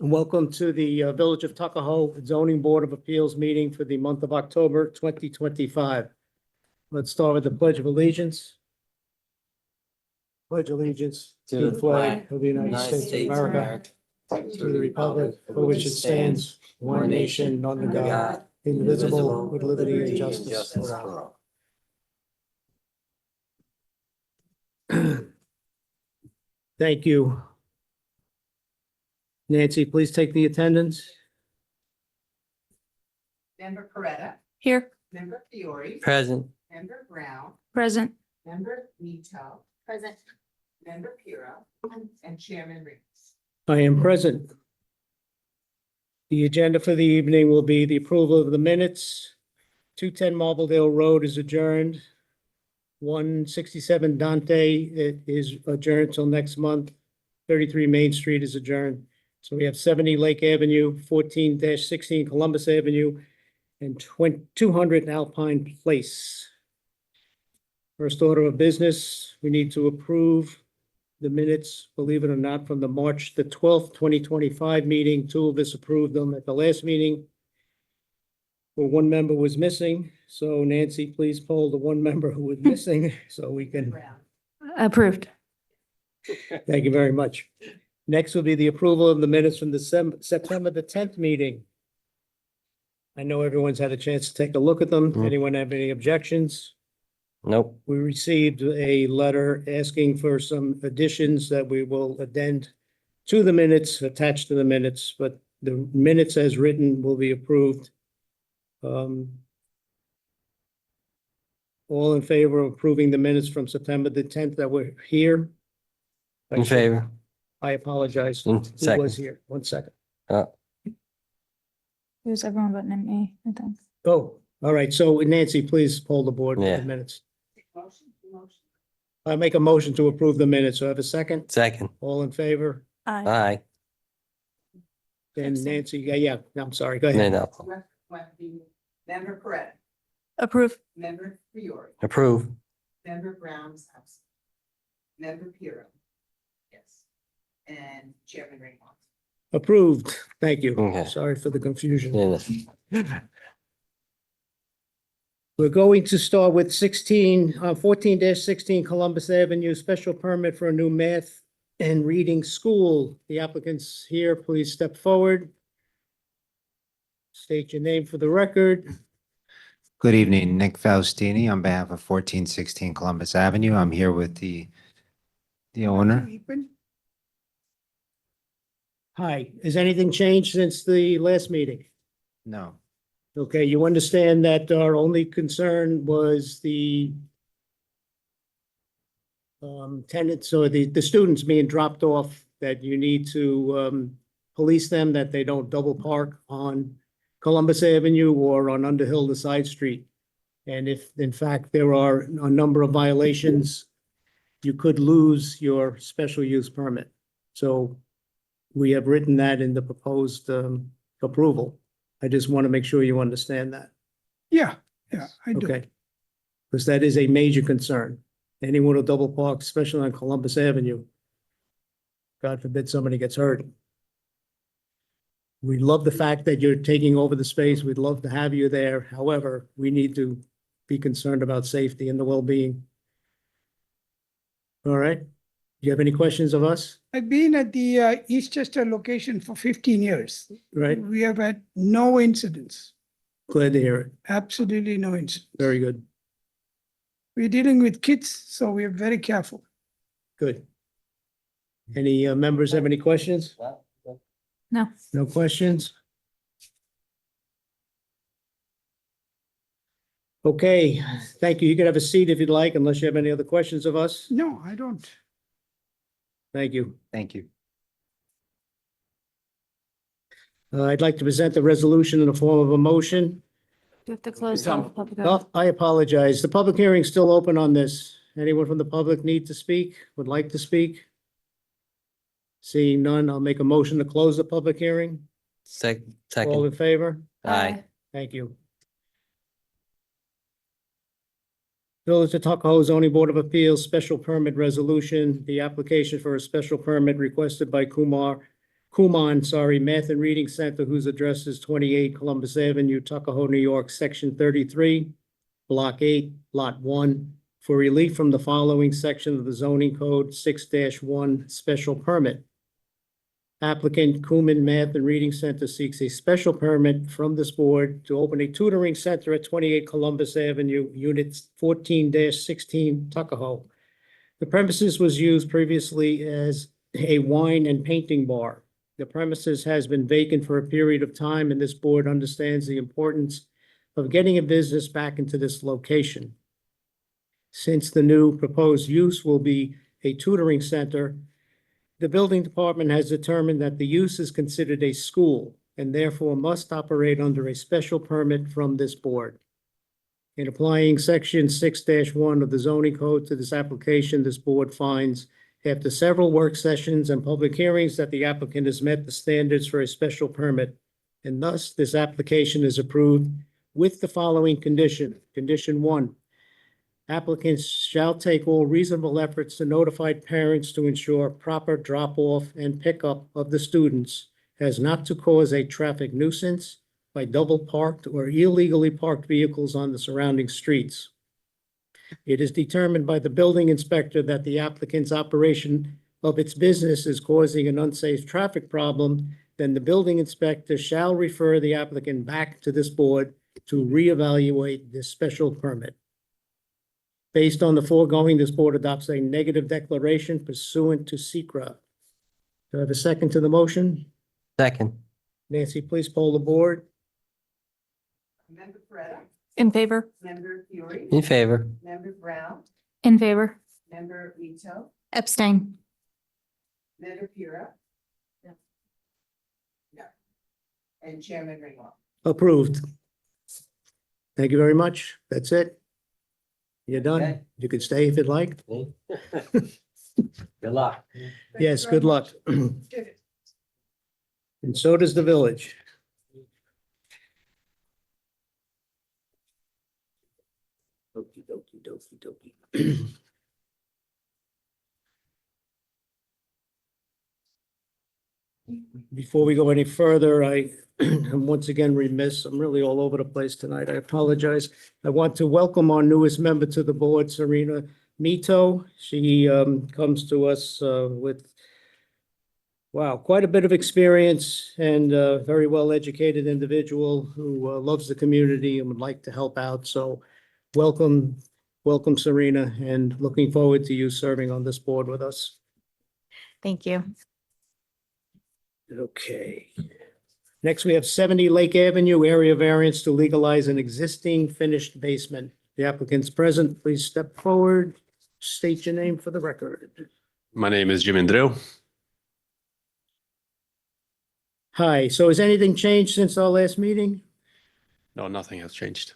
And welcome to the Village of Tuckahoe Zoning Board of Appeals meeting for the month of October 2025. Let's start with the Pledge of Allegiance. Pledge allegiance to the flag of the United States of America, to the republic for which it stands, one nation, under God, indivisible, with liberty and justice for all. Thank you. Nancy, please take the attendance. Member Coretta, Here. Member Fiore, Present. Member Brown, Present. Member Nito, Present. Member Piro, and Chairman Riggs. I am present. The agenda for the evening will be the approval of the minutes. 210 Marbledale Road is adjourned. 167 Dante is adjourned till next month. 33 Main Street is adjourned. So we have 70 Lake Avenue, 14-16 Columbus Avenue, and 200 Alpine Place. First order of business, we need to approve the minutes, believe it or not, from the March the 12th, 2025 meeting. Two of us approved them at the last meeting, where one member was missing. So Nancy, please poll the one member who was missing so we can. Brown. Approved. Thank you very much. Next will be the approval of the minutes from the September the 10th meeting. I know everyone's had a chance to take a look at them. Anyone have any objections? Nope. We received a letter asking for some additions that we will addend to the minutes, attached to the minutes, but the minutes as written will be approved. All in favor of approving the minutes from September the 10th that were here? In favor. I apologize. In Who second. was here? 1 second. It was everyone but me, I think. Oh, all right. So Nancy, please poll the board for Yeah. the minutes. Motion. I make a motion to approve the minutes. So I have a second. Second. All in favor? Aye. Aye. And Nancy, yeah, I'm sorry. Go No, ahead. no. Member Coretta, Approve. Member Fiore, Approve. Member Brown's absent. Member Piro. Yes. And Chairman Riggs. Approved. Thank you. Okay. Sorry for the confusion. Yeah. We're going to start with 14-16 Columbus Avenue, special permit for a new math and reading school. The applicants here, please step forward. State your name for the record. Good evening, Nick Faustini on behalf of 1416 Columbus Avenue. I'm here with the owner. Hi, has anything changed since the last meeting? No, Okay, you understand that our only concern was the tenants or the students being dropped off, that you need to police them, that they don't double park on Columbus Avenue or on Underhill, the side street. And if in fact there are a number of violations, you could lose your special use permit. So we have written that in the proposed approval. I just want to make sure you understand that. Yeah, I do. Okay. Because that is a major concern. Anyone who double parks, especially on Columbus Avenue, God forbid somebody gets hurt. We love the fact that you're taking over the space. We'd love to have you there. However, we need to be concerned about safety and the well-being. All right. Do you have any questions of us? I've been at the Eastchester location for 15 years. Right? We have had no incidents, Glad to hear it. absolutely no incidents. Very good. We're dealing with kids, so we are very careful. Good. Any members have any questions? No. No questions? Okay, thank you. You can have a seat if you'd like, unless you have any other questions of us. No, I don't. Thank you. thank you. I'd like to present the resolution in the form of a motion. Do you have to close the public? Oh, I apologize. The public hearing is still open on this. Anyone from the public need to speak, would like to speak? Seeing none, I'll make a motion to close the public hearing. All Second. in favor? Aye. Thank you. Village of Tuckahoe Zoning Board of Appeals Special Permit Resolution. The application for a special permit requested by Kumar Math and Reading Center, whose address is 28 Columbus Avenue, Tuckahoe, New York, Section 33, Block 8, Lot 1, for relief from the following section of the zoning code 6-1 special permit. Applicant Kuhlman Math and Reading Center seeks a special permit from this board to open a tutoring center at 28 Columbus Avenue, Unit 14-16, Tuckahoe. The premises was used previously as a wine and painting bar. The premises has been vacant for a period of time, and this board understands the importance of getting a business back into this location. Since the new proposed use will be a tutoring center, the building department has determined that the use is considered a school and therefore must operate under a special permit from this board. In applying section 6-1 of the zoning code to this application, this board finds, after several work sessions and public hearings, that the applicant has met the standards for a special permit, and thus this application is approved with the following condition. Condition 1, applicants shall take all reasonable efforts to notify parents to ensure proper drop-off and pickup of the students as not to cause a traffic nuisance by double parked or illegally parked vehicles on the surrounding streets. It is determined by the building inspector that the applicant's operation of its business is causing an unsafe traffic problem, then the building inspector shall refer the applicant back to this board to reevaluate this special permit. Based on the foregoing, this board adopts a negative declaration pursuant to SECRA. Do I have a second to the motion? Second. Nancy, please poll the board. Member Freda, In favor? Member Fury, In favor. Member Brown, In favor. Member Ito, Abstain. Member Pura. No. And Chairman Ringwald. Approved. Thank you very much. That's it. You're done. Okay. You can stay if you'd like. Good luck. Yes, good luck. Good. And so does the village. Okey dokey dokey dokey. Before we go any further, I am once again remiss. I'm really all over the place tonight. I apologize. I want to welcome our newest member to the board, Serena Mito. She comes to us with, wow, quite a bit of experience and a very well-educated individual who loves the community and would like to help out. So welcome, welcome, Serena, and looking forward to you serving on this board with us. Thank you. Okay. Next, we have 70 Lake Avenue Area Variance to legalize an existing finished basement. The applicant's present. Please step forward. State your name for the record. My name is Jim Andreu. Hi, so has anything changed since our last meeting? No, nothing has changed.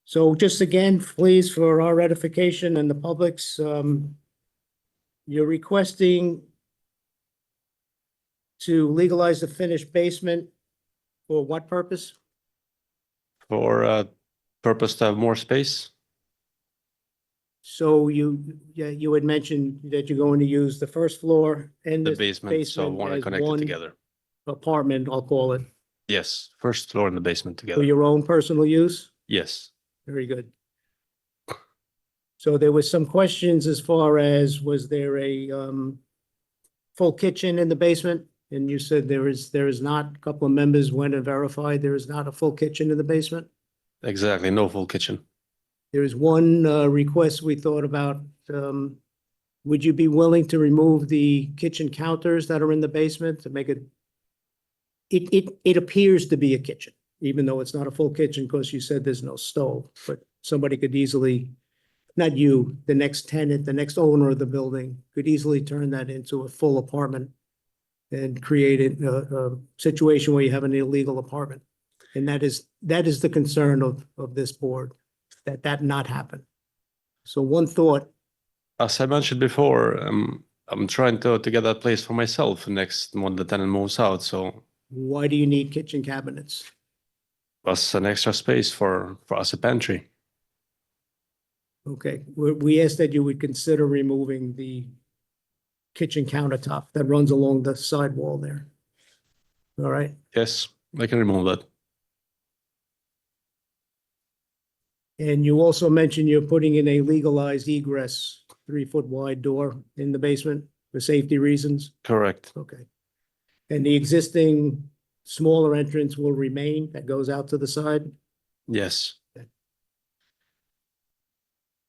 So just again, please, for our edification and the public's, you're requesting to legalize the finished basement for what purpose? For purpose to have more space. So you had mentioned that you're going to use the first floor and The the basement, so want to as connect it one together. apartment, I'll call it, Yes, first floor and the basement for together. your own personal use? Yes, Very good. So there was some questions as far as, was there a full kitchen in the basement? And you said there is not. A couple of members went and verified there is not a full kitchen in the basement. exactly. No full kitchen. There is one request we thought about. Would you be willing to remove the kitchen counters that are in the basement to make it? It appears to be a kitchen, even though it's not a full kitchen, because you said there's no stove, but somebody could easily, not you, the next tenant, the next owner of the building could easily turn that into a full apartment and create a situation where you have an illegal apartment. And that is the concern of this board, that not happen. So one thought, As I mentioned before, I'm trying to get that place for myself next when the tenant moves out. So why do you need kitchen cabinets? that's an extra space for us a pantry. Okay, we asked that you would consider removing the kitchen countertop that runs along the side wall there. All right. Yes, I can remove that. And you also mentioned you're putting in a legalized egress, 3-foot wide door in the basement for safety reasons. Correct. Okay. And the existing smaller entrance will remain that goes out to the side? Yes.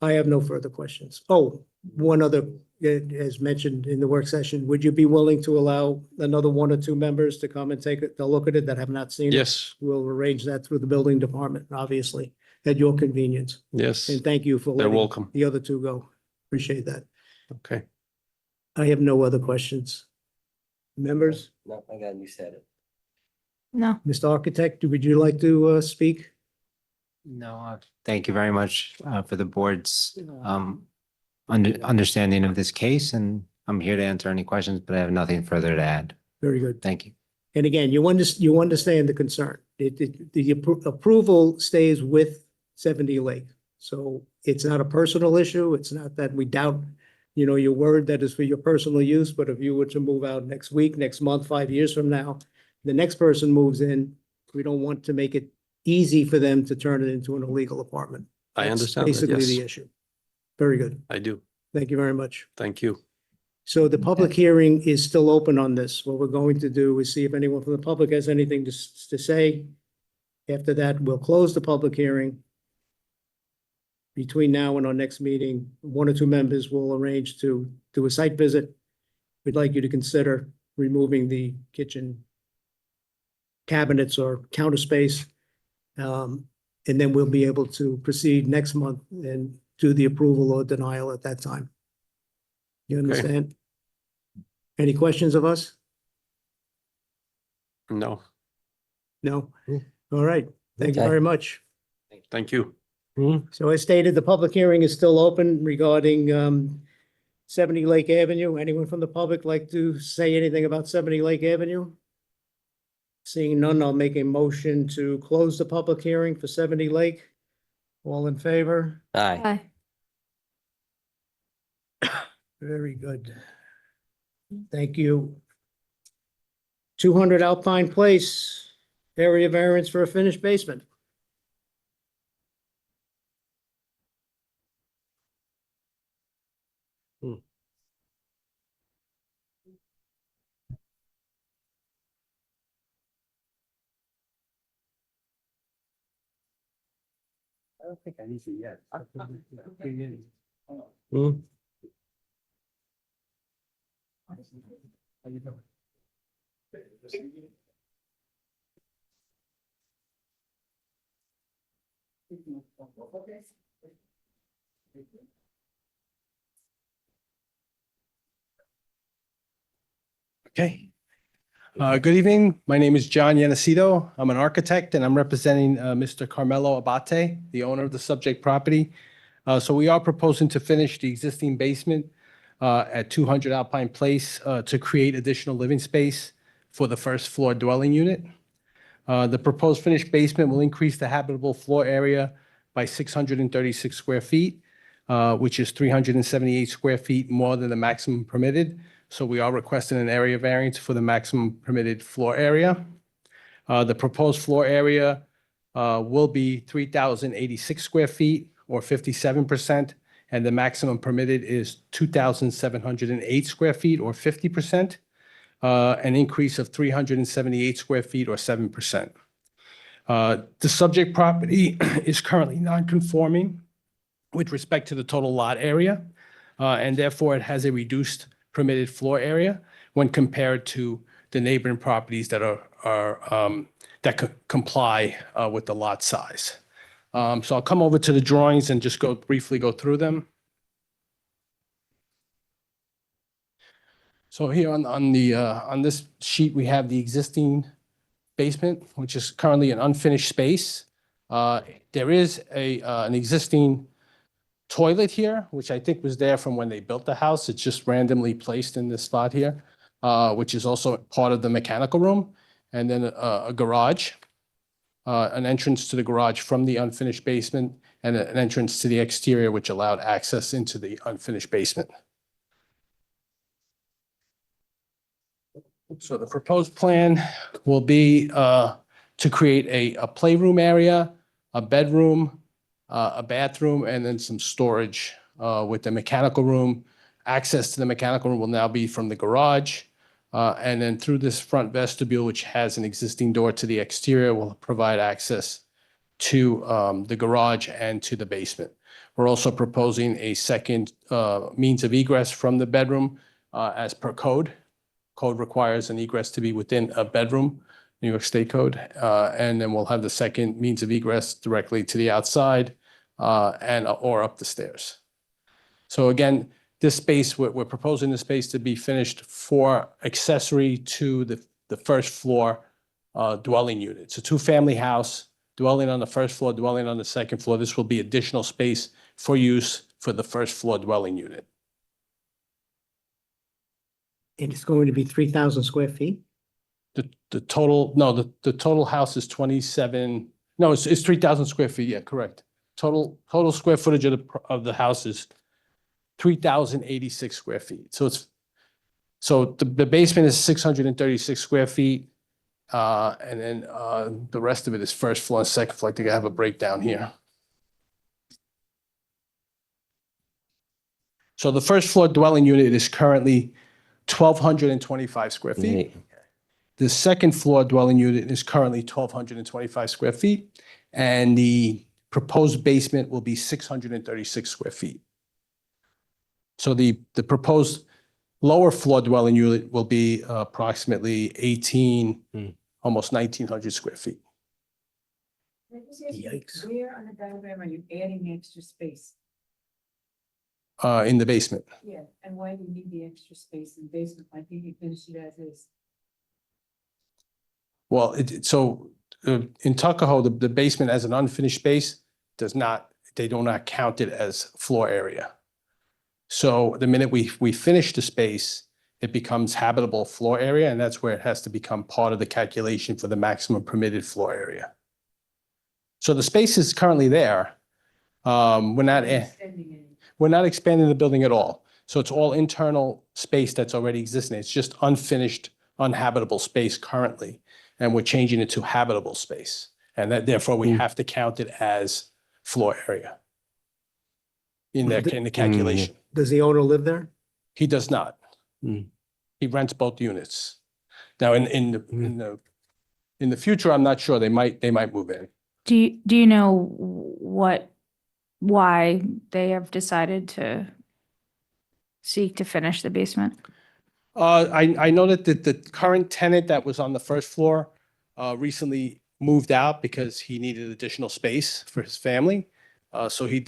I have no further questions. Oh, one other, as mentioned in the work session, would you be willing to allow another 1 or 2 members to come and take a look at it that have not seen it? Yes. We'll arrange that through the building department, obviously, at your convenience. Yes. And thank you for They're letting welcome. the other 2 go. Appreciate that. Okay. I have no other questions. Members, No, I got, you said it. No, Mr. Architect, would you like to speak? No, thank you very much for the board's understanding of this case, and I'm here to answer any questions, but I have nothing further to add. Very good. Thank you. And again, you understand the concern. The approval stays with 70 Lake. So it's not a personal issue. It's not that we doubt, your word that is for your personal use, but if you were to move out next week, next month, 5 years from now, the next person moves in, we don't want to make it easy for them to turn it into an illegal apartment. I That's understand that, basically the yes. issue. Very good. I do. Thank you very much. Thank you. So the public hearing is still open on this. What we're going to do is see if anyone from the public has anything to say. After that, we'll close the public hearing. Between now and our next meeting, 1 or 2 members will arrange to do a site visit. We'd like you to consider removing the kitchen cabinets or counter space. And then we'll be able to proceed next month and do the approval or denial at that time. You understand? Any questions of us? No, No? All right. Thank you Okay. very much. thank you. So as stated, the public hearing is still open regarding 70 Lake Avenue. Anyone from the public like to say anything about 70 Lake Avenue? Seeing none, I'll make a motion to close the public hearing for 70 Lake. All in favor? Aye. aye. Very good. Thank you. 200 Alpine Place Area Variance for a finished basement. I don't think I need to yet. Okay. Good evening. My name is John Yanacito. I'm an architect and I'm representing Mr. Carmelo Abate, the owner of the subject property. So we are proposing to finish the existing basement at 200 Alpine Place to create additional living space for the first floor dwelling unit. The proposed finished basement will increase the habitable floor area by 636 square feet, which is 378 square feet more than the maximum permitted. So we are requesting an area variance for the maximum permitted floor area. The proposed floor area will be 3,086 square feet or 57%, and the maximum permitted is 2,708 square feet or 50%, an increase of 378 square feet or 7%. The subject property is currently non-conforming with respect to the total lot area, and therefore it has a reduced permitted floor area when compared to the neighboring properties that comply with the lot size. So I'll come over to the drawings and just briefly go through them. So here on this sheet, we have the existing basement, which is currently an unfinished space. There is an existing toilet here, which I think was there from when they built the house. It's just randomly placed in this spot here, which is also part of the mechanical room. And then a garage, an entrance to the garage from the unfinished basement, and an entrance to the exterior, which allowed access into the unfinished basement. So the proposed plan will be to create a playroom area, a bedroom, a bathroom, and then some storage with the mechanical room. Access to the mechanical room will now be from the garage. And then through this front vestibule, which has an existing door to the exterior, will provide access to the garage and to the basement. We're also proposing a second means of egress from the bedroom as per code. Code requires an egress to be within a bedroom, New York State Code. And then we'll have the second means of egress directly to the outside or up the stairs. So again, this space, we're proposing the space to be finished for accessory to the first floor dwelling unit. It's a two-family house, dwelling on the first floor, dwelling on the second floor. This will be additional space for use for the first floor dwelling unit. And it's going to be 3,000 square feet? The total, no, the total house is 27, no, it's 3,000 square feet, yeah, correct. Total square footage of the house is 3,086 square feet. So the basement is 636 square feet. And then the rest of it is first floor and second floor. I think I have a breakdown here. So the first floor dwelling unit is currently 1,225 square feet. The second floor dwelling unit is currently 1,225 square feet. And the proposed basement will be 636 square feet. So the proposed lower floor dwelling unit will be approximately 18, almost 1,900 square feet. Yikes. Where on the diagram are you adding the extra space? In the basement. Yeah, and why do you need the extra space in the basement? I think you finished it as is. Well, in Tuckahoe, the basement as an unfinished space they do not count it as floor area. So the minute we finish the space, it becomes habitable floor area, and that's where it has to become part of the calculation for the maximum permitted floor area. So the space is currently there. We're not expanding the building at all. So it's all internal space that's already existing. It's just unfinished, uninhabitable space currently. And we're changing it to habitable space. And that therefore we have to count it as floor area in the calculation. Does the owner live there? He does not. He rents both units. Now, in the future, I'm not sure. They might move in. Do you know why they have decided to seek to finish the basement? I know that the current tenant that was on the first floor recently moved out because he needed additional space for his family. So he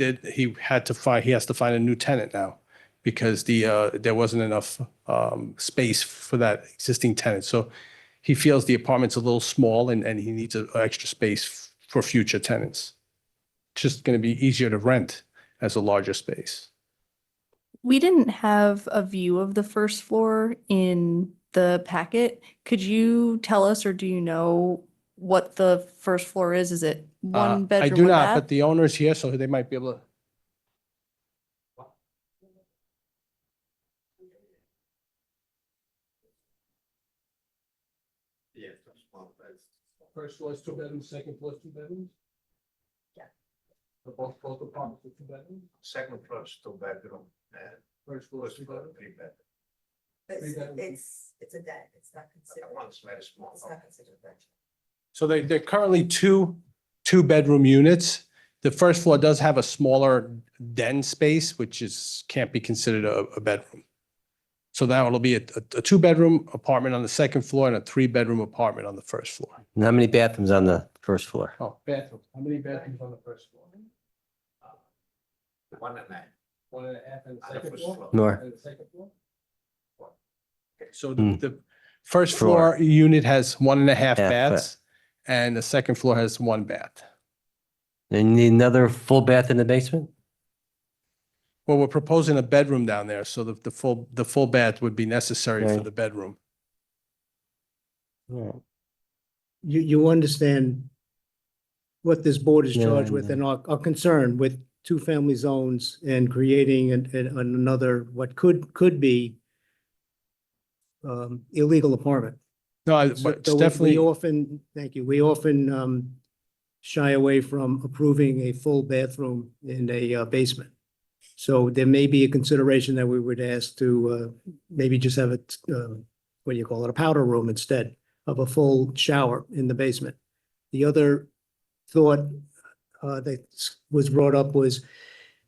has to find a new tenant now because there wasn't enough space for that existing tenant. So he feels the apartment's a little small and he needs an extra space for future tenants. It's just going to be easier to rent as a larger space. We didn't have a view of the first floor in the packet. Could you tell us, or do you know what the first floor is? Is it one bedroom? I do with not, bath? but the owner is here, so they might be able to. Yeah. First floor is 2 bedrooms, second floor is 2 bedrooms? Yeah. So both apartments are 2 bedrooms? Second floor is 2 bedroom and First floor is 3 bedrooms? 3 bedroom. It's a deck, it's not considered, That one's very small. it's not considered a bedroom. So they're currently two bedroom units. The first floor does have a smaller den space, which can't be considered a bedroom. So that will be a 2-bedroom apartment on the second floor and a 3-bedroom apartment on the first floor. And how many bathrooms on the first floor? Oh, bathrooms. How many bathrooms on the first floor? 1.5. 1.5 on the On the second first floor? floor. More. And the second floor? So Hmm. the first Floor. floor unit has 1.5 Half baths and the second floor has 1 bath. And you need another full bath in the basement? Well, we're proposing a bedroom down there, so the full bath would be necessary for Right. the bedroom. Yeah. You understand what this board is Yeah, charged with yeah. and our concern with two-family zones and creating another, what could be illegal apartment. No, So it's we definitely, often, thank you, we often shy away from approving a full bathroom in a basement. So there may be a consideration that we would ask to maybe just have it, what do you call it, a powder room instead of a full shower in the basement. The other thought that was brought up was,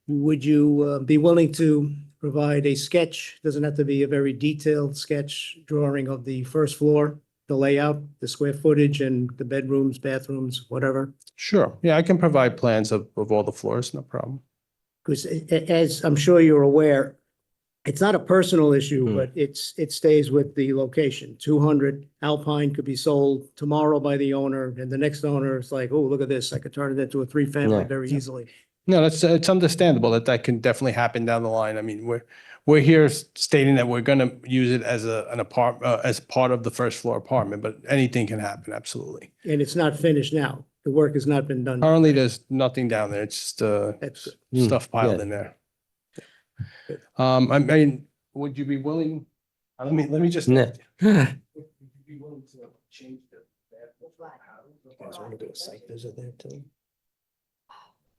would you be willing to provide a sketch? Doesn't have to be a very detailed sketch drawing of the first floor, the layout, the square footage and the bedrooms, bathrooms, whatever. sure. Yeah, I can provide plans of all the floors, no problem. Because as I'm sure you're aware, it's not a personal issue, Hmm. but it stays with the location. 200 Alpine could be sold tomorrow by the owner, and the next owner is like, oh, look at this, I could turn it into a three-family Yeah. very easily. No, it's understandable that that can definitely happen down the line. I mean, we're here stating that we're gonna use it as an apartment, as part of the first floor apartment, but anything can happen, absolutely. And it's not finished now. The work has not been done. Currently, there's nothing down there. It's just, That's good. Hmm, stuff piled yeah. in there. Good. I mean, would you be willing, let me just. Yeah. Would you be willing to change the You guys want to do a site visit there too?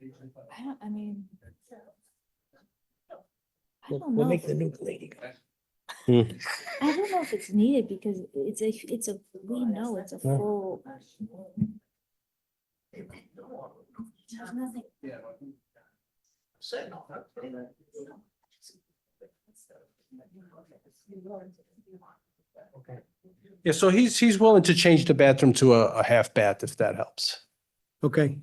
I mean. I We'll don't know. make the new lady go. I don't know if it's needed because we know it's a full. There's nothing. Yeah, so he's willing to change the bathroom to a half bath if that helps. Okay.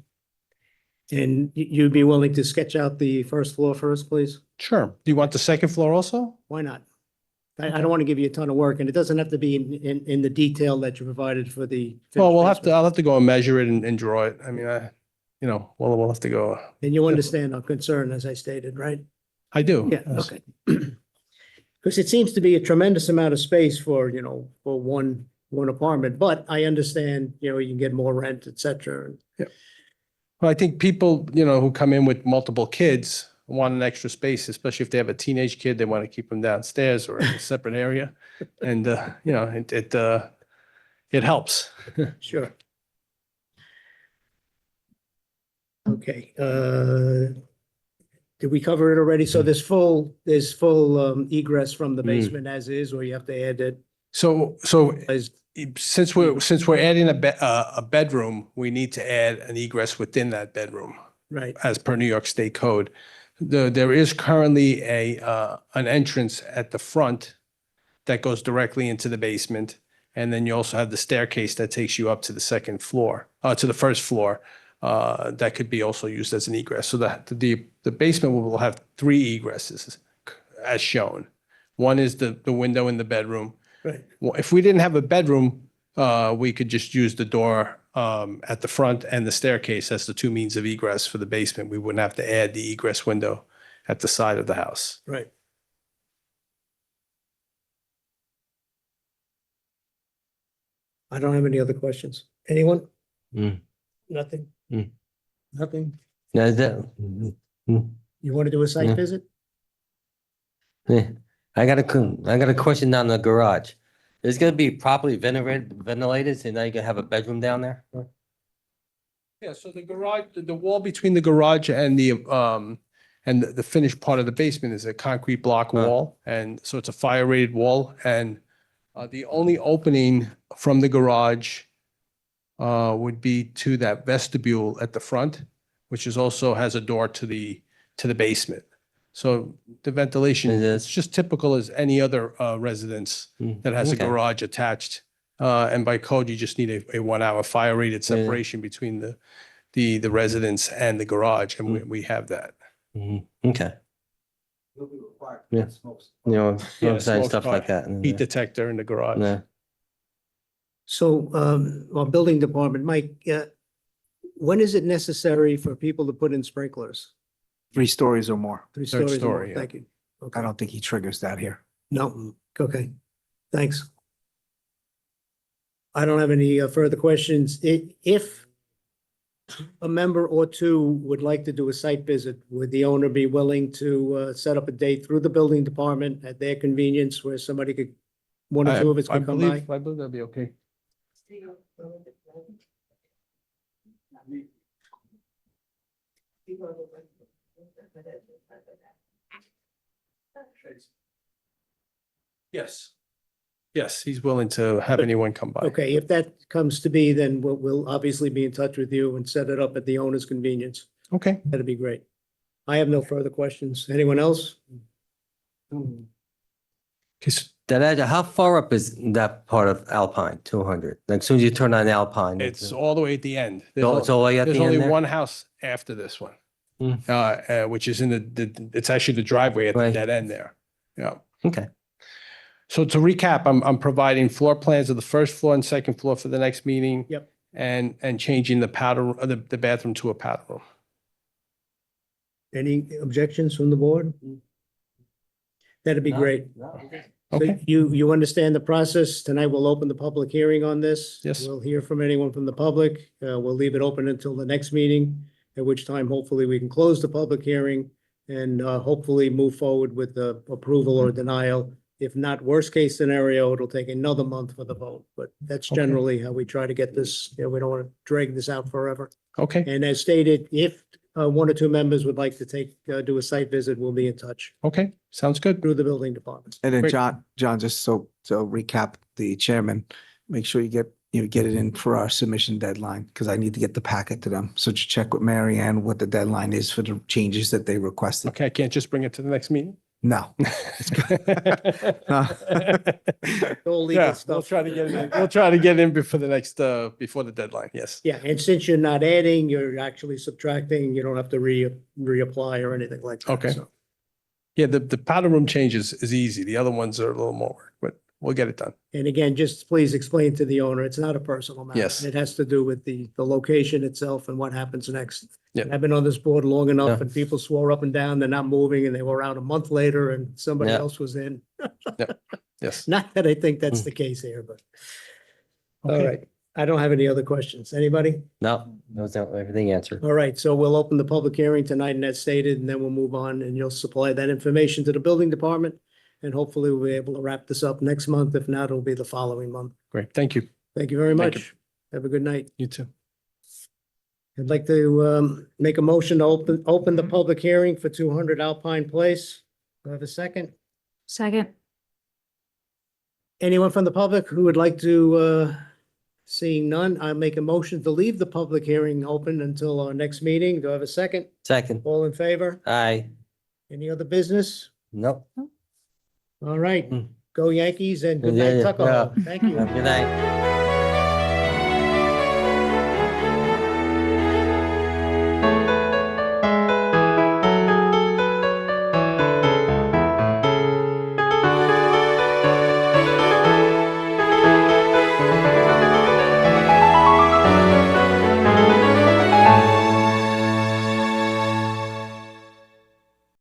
And you'd be willing to sketch out the first floor for us, please? Sure. Do you want the second floor also? Why not? I don't want to give you a ton of work, and it doesn't have to be in the detail that you provided for the. Well, finished basement. I'll have to go and measure it and draw it. I mean, we'll have to go. And you understand our concern, as I stated, right? I do. Yeah, Yes. okay. Because it seems to be a tremendous amount of space for, for one apartment, but I understand, you can get more rent, et cetera. Well, I think people, who come in with multiple kids want an extra space, especially if they have a teenage kid, they want to keep them downstairs or in a separate area. And, it helps. Sure. Okay, did we cover it already? So there's full egress from the basement as is, or you have to add it? So As since we're adding a bedroom, we need to add an egress within that bedroom right, as per New York State Code. There is currently an entrance at the front that goes directly into the basement. And then you also have the staircase that takes you up to the second floor, to the first floor. That could be also used as an egress. So that the basement will have three egresses as shown. One is the window in the bedroom. right. Well, if we didn't have a bedroom, we could just use the door at the front and the staircase as the two means of egress for the basement. We wouldn't have to add the egress window at the side of the house. Right. I don't have any other questions. Anyone? Mm. Nothing? Mm. Nothing? Now, is that, You want to do a site Yeah. visit? yeah. I got a question on the garage. It's gonna be properly ventilated, so now you can have a bedroom down there? Yeah, so the garage, the wall between the garage and the finished part of the basement is a concrete block Huh. wall. And so it's a fire rated wall and the only opening from the garage would be to that vestibule at the front, which is also has a door to the basement. So the ventilation, Is it's just typical as any other residence Mm, that has a okay. garage attached. And by code, you just need a 1 hour fire rated Yeah. separation between the residence and the garage, and we have that. Mhm, okay. Yeah. Yeah, I'm saying smoke stuff like that. Heat detector in the garage. Yeah. So, our building department, Mike, when is it necessary for people to put in sprinklers? 3 stories or more. 3 Third stories or more? story, yeah. Thank you. Okay. I don't think he triggers that here. No, okay, thanks. I don't have any further questions. If a member or two would like to do a site visit, would the owner be willing to set up a date through the building department at their convenience where somebody could one or two of us I could come by? believe that'd be okay. Yes. Yes, he's willing to have anyone come by. Okay, if that comes to be, then we'll obviously be in touch with you and set it up at the owner's convenience. Okay. That'd be great. I have no further questions. Anyone else? Okay, so How far up is that part of Alpine, 200? Like, as soon as you turn on Alpine. it's all the way at the end. It's all the way at the There's only end there? one house after this one. Hmm. Which is in it's actually the driveway at the Right. dead end there. Yeah. Okay. So to recap, I'm providing floor plans of the first floor and second floor for the next meeting. Yep. And changing the the bathroom to a powder room. Any objections from the board? That'd be great. So Okay. you understand the process. Tonight we'll open the public hearing on this. Yes. We'll hear from anyone from the public. We'll leave it open until the next meeting, at which time hopefully we can close the public hearing and hopefully move forward with the approval or denial. If not, worst case scenario, it'll take another month for the vote, but that's Okay. generally how we try to get this. We don't want to drag this out forever. Okay. And as stated, if one or two members would like to do a site visit, we'll be in touch Okay. Sounds good. through the building department. And then Great. John, just so recap the chairman, make sure you get it in for our submission deadline, because I need to get the packet to them. So just check with Mary Ann what the deadline is for the changes that they requested. Okay. I can't just bring it to the next meeting. No. All legal Yeah, we'll stuff. try to get it in. We'll try to get it in before before the deadline. Yes. Yeah, and since you're not adding, you're actually subtracting, you don't have to reapply or anything like that. Okay. So, Yeah. The powder room changes is easy. The other ones are a little more work, but we'll get it done. and again, just please explain to the owner, it's not a personal matter. Yes. It has to do with the location itself and what happens next. Yeah. I've been on this board long enough Yeah. and people swore up and down, they're not moving, and they were out a month later and somebody Yeah. else was in. Yes. Not that I think that's the case here, but, all Okay. right. I don't have any other questions. Anybody? No, those are everything answered. All right, so we'll open the public hearing tonight and as stated, and then we'll move on and you'll supply that information to the building department. And hopefully we'll be able to wrap this up next month. If not, it'll be the following month. Great. Thank you. Thank you very Thank much. Have a good night. You too. I'd like to make a motion to open the public hearing for 200 Alpine Place. Do I have a second? Second. Anyone from the public who would like to, seeing none, I make a motion to leave the public hearing open until our next meeting. Do I have a second? Second. All in favor? Aye. Any other business? Nope. All right, Hmm. go Yankees and good Yeah, night yeah, Tuckahoe. yeah. Thank you. Good night.